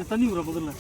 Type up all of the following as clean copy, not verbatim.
தண்ணி விடுற முதல்ல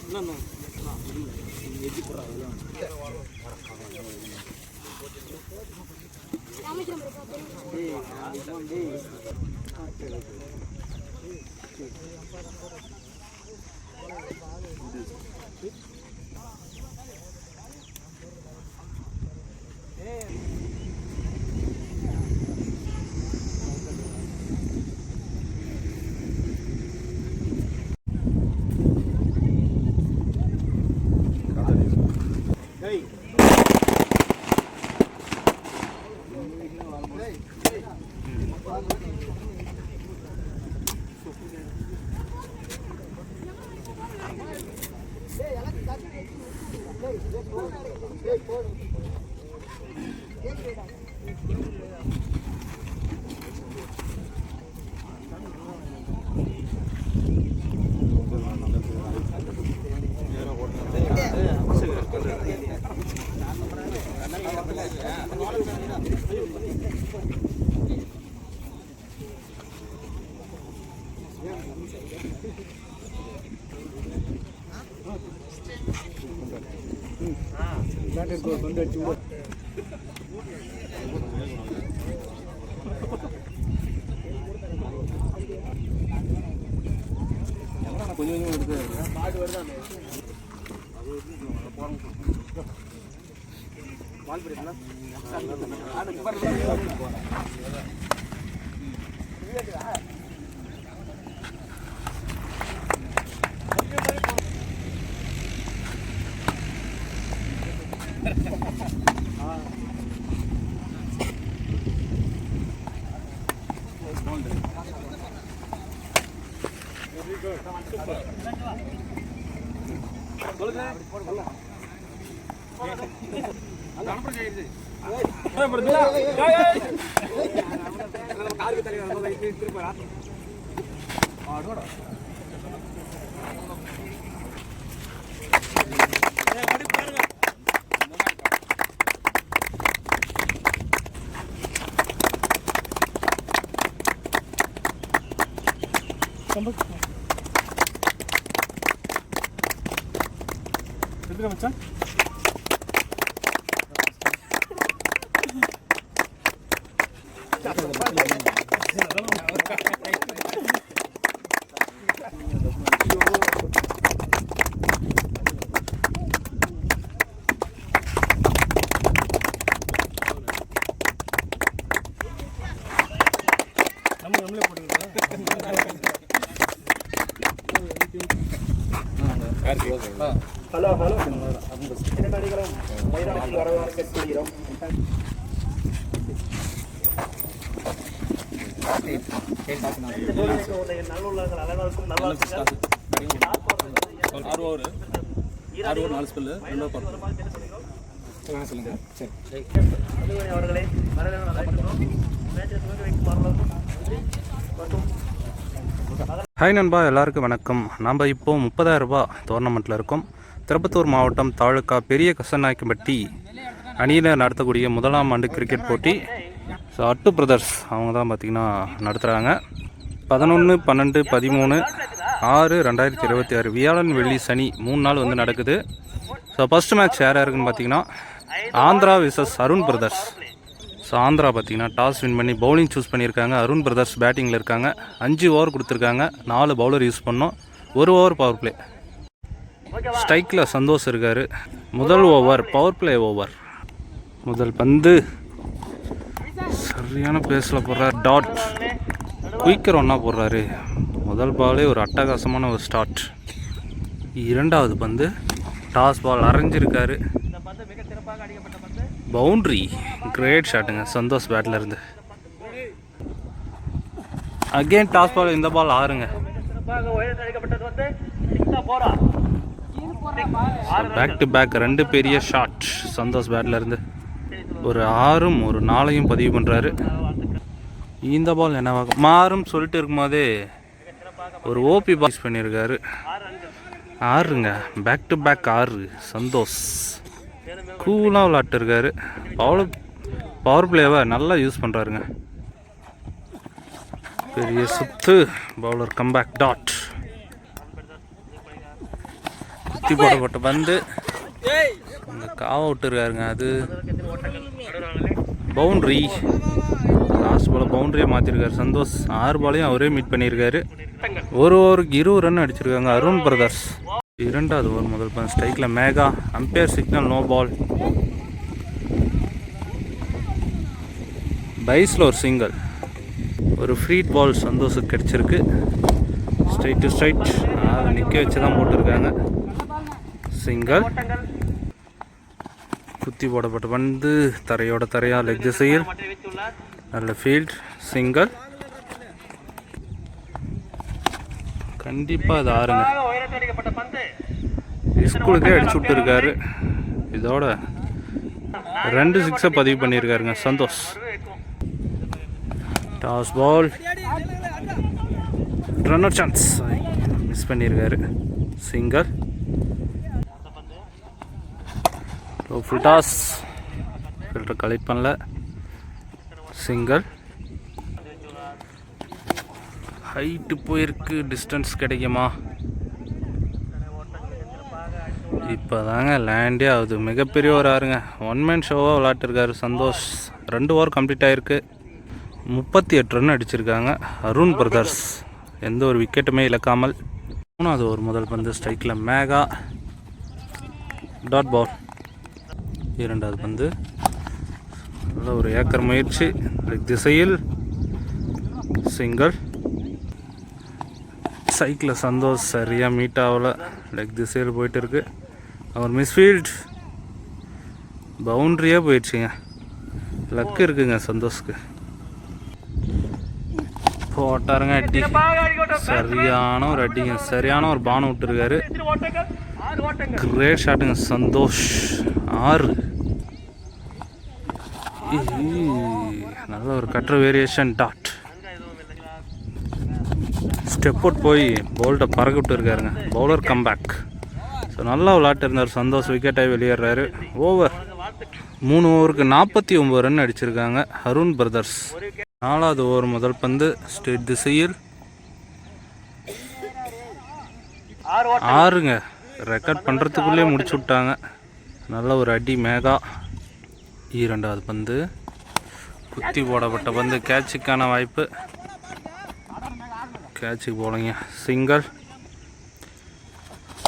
கொஞ்சம் எடுத்து பாட்டு வருதான் வால் பிடிக்கலாம் மச்சான் நம்மளே போட்டுக்கலாம். ஹலோ ஹலோ இரண்டடிகளும் மைதானத்தில் வரவேற்கிறோம். நல்லுள்ளங்கள் அனைவருக்கும் அவர்களை ஹாய் நண்பா, எல்லாருக்கும் வணக்கம். நம்ம இப்போது 30,000 ரூபாய் டோர்னமெண்ட்டில் இருக்கோம். திருப்பத்தூர் மாவட்டம் தாலுக்கா பெரிய கசநாயக்கம்பட்டி அணியில் நடத்தக்கூடிய முதலாம் ஆண்டு கிரிக்கெட் போட்டி. ஸோ அட்டு பிரதர்ஸ் அவங்க தான் பார்த்திங்கன்னா நடத்துகிறாங்க. 11, 12, 13, 6, 2026 வியாழன் வெள்ளி சனி 3 நாள் வந்து நடக்குது. ஸோ ஃபஸ்ட்டு மேட்ச் யார் யாருக்குன்னு பார்த்தீங்கன்னா Andhra versus Arun brothers. So Andhra பார்த்திங்கன்னா டாஸ் வின் பண்ணி பவுலிங் சூஸ் பண்ணியிருக்காங்க. அருண் பிரதர்ஸ் பேட்டிங்கில் இருக்காங்க. 5 ஓவர் கொடுத்துருக்காங்க. 4 பவுலர் யூஸ் பண்ணோம். 1 ஓவர் பவர் பிளே. ஸ்ட்ரைக்கில் சந்தோஷ் இருக்கார். முதல் ஓவர் பவர் பிளே ஓவர். முதல் பந்து சரியான பிளேஸில் போடுறார். டாட் குயிக்கர் ஒன்றா போடுறாரு. முதல் பாலே ஒரு அட்டகாசமான ஒரு ஸ்டார்ட். இரண்டாவது பந்து டாஸ் பால் அரைஞ்சிருக்காரு. பவுண்ட்ரி. கிரேட் ஷாட்டுங்க சந்தோஷ் பேட்டில் இருந்து. Again toss ball. இந்த பால் 6ங்க. பேக் டு பேக் 2 பெரிய ஷாட் சந்தோஷ் பேட்டில் இருந்து. ஒரு 6ம் ஒரு 4ஐயும் பதிவு பண்ணுறாரு. இந்த பால் என்னவாகும் மாறும் சொல்லிட்டு இருக்கும்போதே ஒரு ஓபி பாஸ் பண்ணியிருக்காரு. 6ங்க. Back to back 6. சந்தோஷ் கூலாக விளாட்டுருக்காரு. பவர் பிளேவை நல்லா யூஸ் பண்ணுறாருங்க. பெரிய சுத்து. Bowler comeback. டாட் குத்தி போடப்பட்ட பந்து இந்த காவ விட்டுருக்காருங்க. அது பவுண்ட்ரி. லாஸ்ட் பால் பவுண்ட்ரியை மாற்றிருக்காரு சந்தோஷ். 6 பாலையும் அவரே மீட் பண்ணியிருக்காரு. ஒரு ஓவருக்கு 20 ரன் அடிச்சிருக்காங்க அருண் பிரதர்ஸ். 2வது ஓவர் முதல் பந்து ஸ்ட்ரைக்கில் Megha. Umpire signal no ball. பைஸில் ஒரு சிங்கிள். ஒரு ஃப்ரீ பால் சந்தோஷுக்கு கிடச்சிருக்கு. ஸ்ட்ரைட் டு ஸ்ட்ரைட் அதை நிற்க வச்சு தான் போட்டிருக்காங்க. சிங்கிள். குத்தி போடப்பட்ட பந்து தரையோட தரையா லெக் திசையில். நல்ல ஃபீல்ட். சிங்கிள். கண்டிப்பாக அது ஆறுங்க. ஸ்கூலுக்கே அடிச்சு விட்டுருக்காரு. இதோட 2 சிக்ஸை பதிவு பண்ணியிருக்காருங்க Santhosh. Toss ball. Runner chance miss பண்ணியிருக்காரு. Single. Full toss. Fielder collect பண்ணல. சிங்கிள். ஹைட்டு போயிருக்கு. டிஸ்டன்ஸ் கிடைக்குமா? இப்போ தாங்க லேண்டே ஆகுது. மிகப்பெரிய ஒரு ஆறுங்க. 1 மேன் ஷோவாக விளாட்டுருக்காரு சந்தோஷ். 2 ஓவர் கம்ப்ளீட் ஆகிருக்கு. 38 ரன் அடிச்சிருக்காங்க அருண் பிரதர்ஸ். எந்த ஒரு விக்கெட்டுமே இழக்காமல். 3வது ஓவர் முதல் பந்து ஸ்ட்ரைக்கில் மேகா. Dot ball. 2வது பந்து நல்ல ஒரு ஏக்கர் முயற்சி. லெக் திசையில். சிங்கிள். சைக்கிளில் சந்தோஷ் சரியாக மீட் ஆகலை. லெக் திசையில் போயிட்டு இருக்கு. அவர் மிஸ்ஃபீல்ட். பவுண்ட்ரியே போயிடுச்சுங்க. லக்கு இருக்குங்க சந்தோஷ்க்கு. போட்டாருங்க அடி. சரியான ஒரு அடிங்க. சரியான ஒரு பானம் விட்டுருக்காரு. கிரேட் ஷாட்டுங்க சந்தோஷ். 6. நல்ல ஒரு cutter variation. Dot. Step out போய் பவுல்ட்டை பறக்க விட்டுருக்காருங்க. Bowler comeback. ஸோ நல்லா விளாட்டு இருந்தார் சந்தோஷ். விக்கெட்டாகி வெளியேறாரு. ஓவர் 3 ஓவருக்கு 49 ரன் அடிச்சிருக்காங்க அருண் பிரதர்ஸ். 4வது ஓவர் முதல் பந்து ஸ்ட்ரெயிட் திசையில். 6ங்க. ரெக்கார்ட் பண்ணுறதுக்குள்ளே முடிச்சு விட்டாங்க. நல்ல ஒரு அடி மேகா. 2வது பந்து குத்தி போடப்பட்ட பந்து. கேட்சுக்கான வாய்ப்பு. கேட்சுக்கு போலங்க. சிங்கிள்.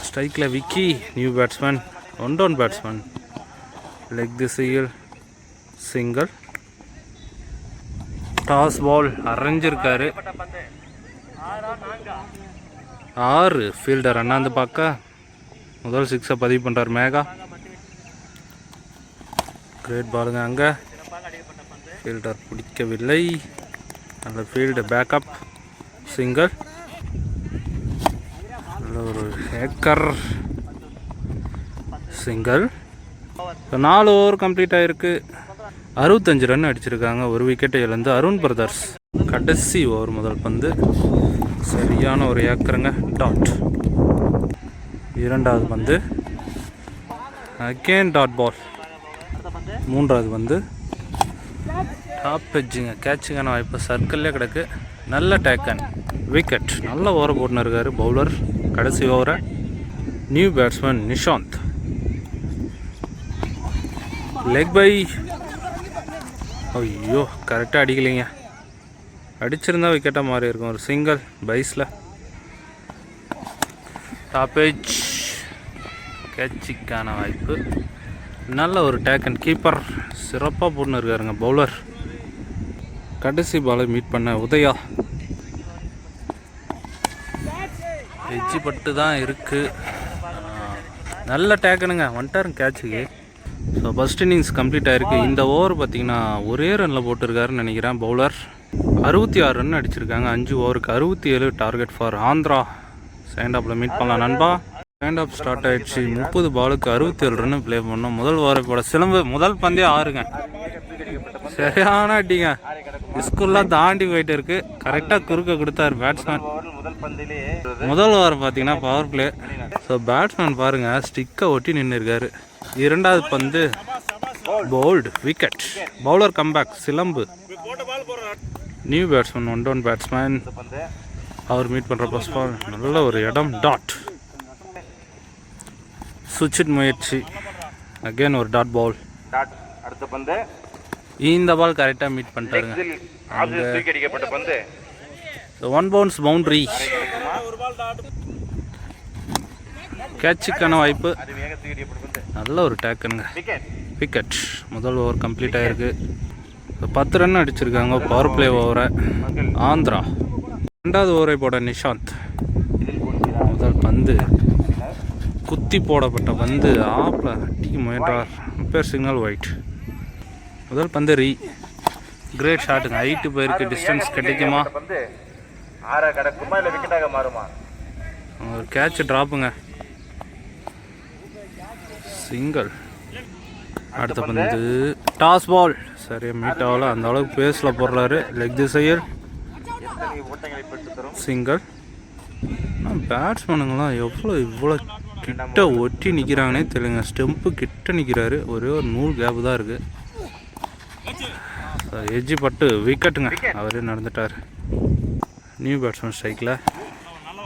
ஸ்ட்ரைக்கில் Vicky. New batsman. 1 down batsman. Leg திசையில். சிங்கிள். டாஸ் பால் அரைஞ்சிருக்காரு. 6. ஃபீல்டர் அண்ணாந்து பார்க்க முதல் 6 பதிவு பண்ணுறார் மேகா. கிரேட் பாலுங்க. அங்கே ஃபீல்டர் பிடிக்கவில்லை. நல்ல ஃபீல்டு. பேக்கப். சிங்கிள். நல்ல ஒரு ஏக்கர். சிங்கிள். 4 ஓவர் கம்ப்ளீட் ஆகிருக்கு. 65 ரன் அடிச்சிருக்காங்க. ஒரு விக்கெட்டை இழந்து அருண் பிரதர்ஸ். கடைசி ஓவர் முதல் பந்து சரியான ஒரு ஏக்கருங்க. டாட். 2வது பந்து அகெயின் டாட் பால். 3வது பந்து டாப் எட்ஜுங்க. கேட்சுக்கான வாய்ப்பு. சர்க்கிள்லே கிடக்கு. நல்ல டேக்கன். விக்கெட். நல்ல ஓவரை போட்டுன்னு இருக்காரு பவுலர். கடைசி ஓவரை. New batsman Nishanth. Leg bye. ஐயோ கரெக்டாக அடிக்கலைங்க. அடிச்சிருந்தா விக்கெட்டாக மாறி இருக்கும். ஒரு சிங்கிள். பைஸில். Top edge. கேட்சுக்கான வாய்ப்பு. நல்ல ஒரு டேக்கன். கீப்பர் சிறப்பாக போட்டுன்னு இருக்காருங்க பவுலர். கடைசி பாலை மீட் பண்ண உதயா. எஜ்ஜி பட்டு தான் இருக்குது. நல்ல டேக்கனுங்க. வந்துட்டாருங்க கேட்சுக்கு. ஸோ ஃபஸ்ட் இன்னிங்ஸ் கம்ப்ளீட் ஆகிருக்கு. இந்த ஓவர் பார்த்திங்கன்னா ஒரே ரனில் போட்டிருக்காருன்னு நினைக்கிறேன் பவுலர். 66 ரன் அடிச்சிருக்காங்க. 5 ஓவருக்கு 67 டார்கெட் ஃபார் ஆந்திரா. செகண்ட் ஆஃபில் மீட் பண்ணலாம் நண்பா. செகண்ட் ஆஃப் ஸ்டார்ட் ஆகிடுச்சு. 30 பாலுக்கு 67 ரன்னு ப்ளே பண்ணோம். முதல் ஓவர் போட சிலம்பு. முதல் பந்தே 6ங்க. சரியான அடிங்க. ஸ்கூல்லாம் தாண்டி போயிட்டு இருக்கு. கரெக்டாக குறுக்க கொடுத்தாரு பேட்ஸ்மேன். முதல் ஓவர் பார்த்தீங்கன்னா பவர் பிளே. ஸோ பேட்ஸ்மேன் பாருங்கள் ஸ்டிக்கை ஒட்டி நின்று இருக்காரு. 2வது பந்து போல்டு. விக்கெட். Bowler comeback. சிலம்பு. New batsman. 1 down batsman. அவர் மீட் பண்ணுற ஃபர்ஸ்ட் பால். நல்ல ஒரு இடம். டாட். சுவிட்ச் முயற்சி. அகைன் ஒரு டாட் பால். அடுத்த பந்து இந்த பால் கரெக்டாக மீட் பண்ணிட்டாருங்க. தூக்கி அடிக்கப்பட்ட பந்து. One bounce boundary. கேட்சுக்கான வாய்ப்பு. நல்ல ஒரு டேக்குங்க. விக்கெட். முதல் ஓவர் கம்ப்ளீட் ஆகிருக்கு. 10 ரன் அடிச்சிருக்காங்க பவர் பிளே ஓவரை. ஆந்திரா. ரெண்டாவது ஓவரை போட நிஷாந்த். முதல் பந்து குத்தி போடப்பட்ட பந்து ஆப்பில் அடிக்க முயன்றார். Umpire signal white. முதல் பந்து கிரேட் ஷாட்டுங்க. ஹைட்டு போயிருக்கு. டிஸ்டன்ஸ் கிடைக்குமா? ஒரு கேட்ச் ட்ராப்புங்க. சிங்கிள். அடுத்த பந்து டாஸ் பால். சரியா மீட் ஆகல. அந்த அளவுக்கு பேஸில் போடுறாரு. லெக் திசையில் சிங்கிள். பேட்ஸ்மேனுங்களாம் இவ்வளோ கிட்ட ஒட்டி நிற்கிறாங்கன்னே தெரியலங்க. ஸ்டெம்பு கிட்ட நிற்கிறாரு. ஒரே ஒரு நூல் கேப்பு தான் இருக்குது. எஜ்ஜி பட்டு விக்கெட்டுங்க. அவரே நடந்துட்டார். நியூ பேட்ஸ்மேன் ஸ்ட்ரைக்கில்.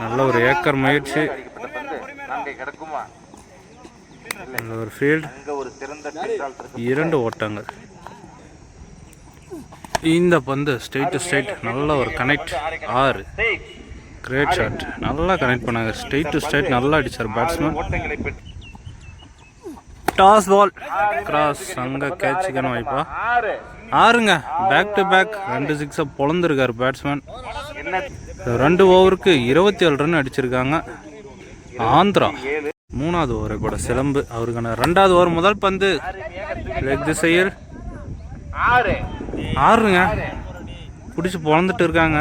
நல்ல ஒரு ஏக்கர் முயற்சி. நல்ல ஒரு ஃபீல்டு. 2 ஓட்டங்கள். இந்த பந்து ஸ்ட்ரெயிட் டு ஸ்ட்ரெயிட். நல்ல ஒரு கனெக்ட். 6. Great shot. நல்லா கனெக்ட் பண்ணாங்க. ஸ்ட்ரெயிட் டு ஸ்ட்ரெயிட் நல்லா அடித்தார் பேட்ஸ்மேன். டாஸ் பால் கிராஸ். அங்கே கேட்சுக்கான வாய்ப்பா? 6ங்க. பேக் டு பேக் 2 சிக்ஸை பொழந்திருக்காரு பேட்ஸ்மேன். 2 ஓவருக்கு 27 ரன் அடிச்சிருக்காங்க ஆந்திரா. 3வது ஓவரை கூட சிலம்பு. அவருக்கான 2வது ஓவர். முதல் பந்து லெக் திசையில் 6ங்க. பிடிச்சி பொழந்துட்டு இருக்காங்க.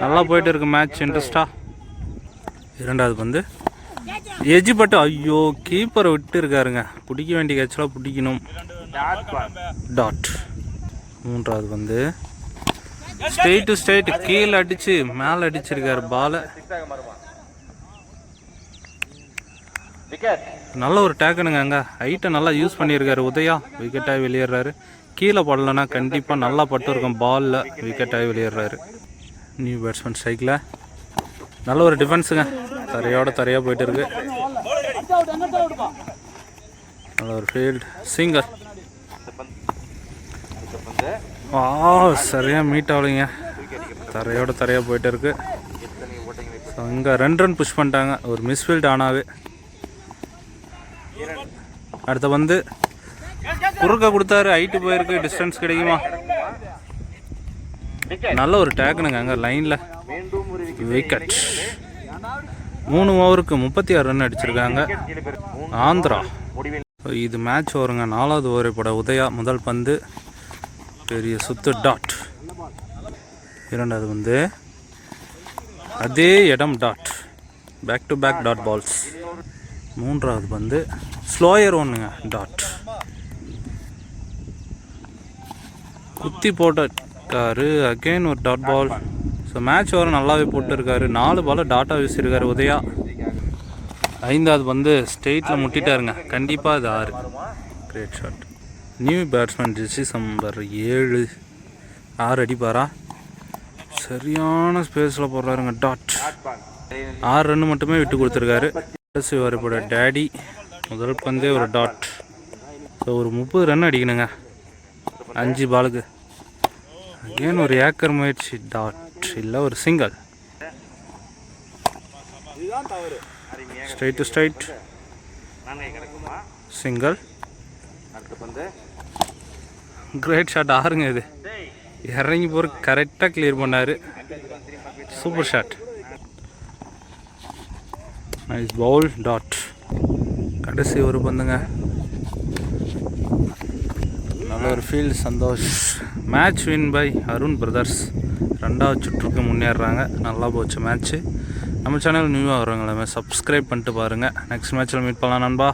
நல்லா போயிட்டு இருக்கு மேட்ச் இன்ட்ரெஸ்டா. 2வது பந்து எஜ்ஜி பட்டு. ஐயோ, கீப்பரை விட்டு இருக்காருங்க. பிடிக்க வேண்டிய கேட்செலாம் பிடிக்கணும். டாட். 3வது பந்து ஸ்ட்ரெயிட் டு ஸ்ட்ரெயிட். கீழே அடிச்சு மேலே அடிச்சிருக்காரு பாலை. நல்ல ஒரு டேக்கனுங்க. அங்கே ஹைட்டை நல்லா யூஸ் பண்ணியிருக்காரு உதயா. விக்கெட்டாகி வெளியேறாரு. கீழே படலைன்னா கண்டிப்பாக நல்லா பட்டு இருக்கும் பாலில். விக்கெட்டாகி வெளியேறாரு. நியூ பேட்ஸ்மேன் ஸ்ட்ரைக்கில். நல்ல ஒரு டிஃபென்ஸுங்க. தரையாக போயிட்டு இருக்கு. நல்ல ஒரு ஃபீல்டு. சிங்கர். சரியாக மீட் ஆகலைங்க. தரையாக போயிட்டு இருக்கு. ஸோ இங்கே 2 ரன் புஷ் பண்ணிட்டாங்க. ஒரு மிஸ்ஃபீல்டு ஆனாவே. அடுத்த வந்து குறுக்க கொடுத்தாரு. ஹைட்டு போயிருக்கு. டிஸ்டன்ஸ் கிடைக்குமா? நல்ல ஒரு டேக்குனுங்க. அங்கே லைனில் விக்கெட். 3 ஓவருக்கு 36 ரன் அடிச்சிருக்காங்க ஆந்திரா. இது மேட்ச் ஓவருங்க. 4வது ஓவரை போட உதயா. முதல் பந்து பெரிய சுத்து. டாட். 2வது வந்து அதே இடம். Dot. Back to back dot balls. 3வது வந்து ஸ்லோயர் ஒன்றுங்க. டாட். குத்தி போட்டிருக்காரு. அகெயின் ஒரு dot ball. So match over நல்லாவே போட்டுருக்காரு. 4 பால் டாட்டாக வீசியிருக்காரு உதயா. 5வது வந்து ஸ்ட்ரெயிட்டில் முட்டிட்டாருங்க. கண்டிப்பாக அது 6. Great shot. New batsman jersey number 7. 6 அடிப்பாரா? சரியான ஸ்பேஸில் போடுறாருங்க. டாட். 6 ரன் மட்டுமே விட்டு கொடுத்துருக்காரு. கடைசி ஓவர் டேடி. முதல் பந்தே ஒரு டாட். ஸோ ஒரு 30 ரன் அடிக்கணுங்க 5 பாலுக்கு. அகெயின் ஒரு ஏக்கர் முயற்சி. டாட். இல்லை ஒரு single. Straight to straight. Single. Great shot. 6ங்க. இது இறங்கி போகிற கரெக்டாக கிளியர் பண்ணார். Super shot. Nice bowl. Dot. கடைசி ஒரு பந்துங்க. நல்ல ஒரு field. Santhosh. Match win by Arun brothers. 2வது சுற்றுக்கு முன்னேறாங்க. நல்லா போச்சு மேட்ச்சு. நம்ம சேனல் நியூவாக வரவங்க எல்லாமே சப்ஸ்கிரைப் பண்ணிட்டு பாருங்கள். நெக்ஸ்ட் மேட்ச்சில் மீட் பண்ணலாம் நண்பா.